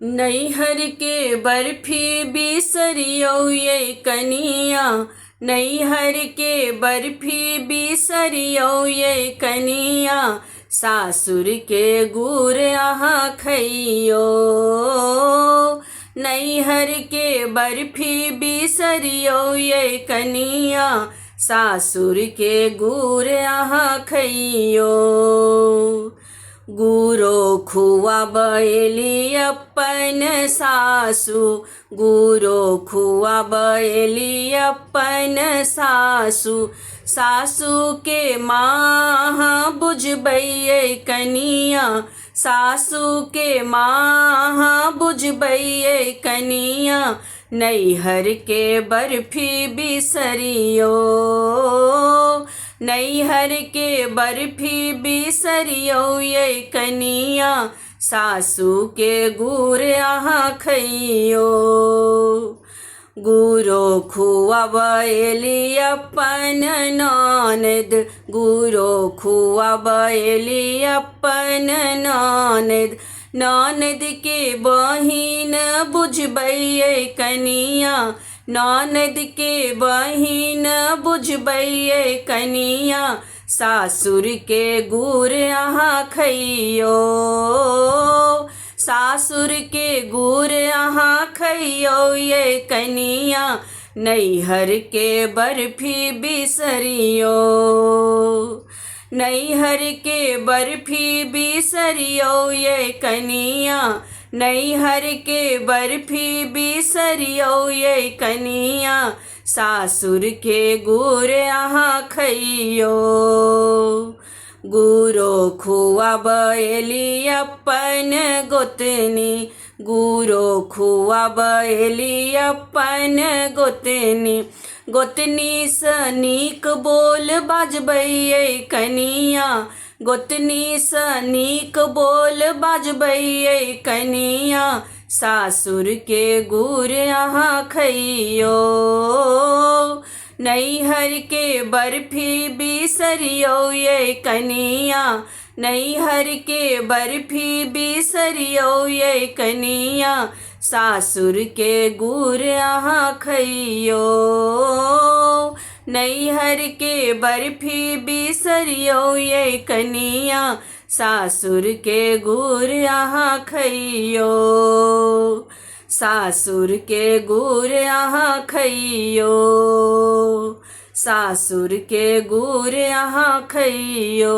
नैहर के बर्फी बिसरियो ये कनिया, नैहर के बर्फी बिसरियो ये कनिया, सासुर के गुड़ अहाँ खइयो। नैहर के बर्फी बिसरियो ये कनिया, सासुर के गुड़ अहाँ खइयो। गुरो खुआ बैली अपन सासु, गुरो खुआ बैली अपन सासु, सासु के माँ बुझबैये कनिया, सासु के माँ बुझबैये कनिया, नैहर के बर्फी बिसरियो। नैहर के बर्फी बिसरियो ये कनिया, सासु के गुड़ अहाँ खइयो। गुरो खुआ बैली अपन ननद, गुरो खुआ बैली अपन ननद, ननद के बहिन बुझबैये कनिया, ननद के बहिन बुझबैये कनिया, सासुर के गुड़ अहाँ खइयो। सासुर के गुड़ अहाँ खइयो ये कनिया, नैहर के बर्फी बिसरियो। नैहर के बर्फी बिसरियो ये कनिया, नैहर के बर्फी बिसरियो ये कनिया, सासुर के गुड़ अहाँ खइयो। गुरो खुआ बैली अपन गोतनी, गुरो खुआ बैली अपन गोतनी, गोतनी स नीक बोल बाजबैये कनिया, गोतनी स नीक बोल बाजबैये कनिया, सासुर के गुड़ अहाँ खइयो। नैहर के बर्फी बिसरियो ये कनिया, नैहर के बर्फी बिसरियो ये कनिया, सासुर के गुड़ अहाँ खइयो। नैहर के बर्फी बिसरियो ये कनिया, सासुर के गुड़ अहाँ खइयो। सासुर के गुड़ अहाँ खइयो, सासुर के गुड़ अहाँ खइयो।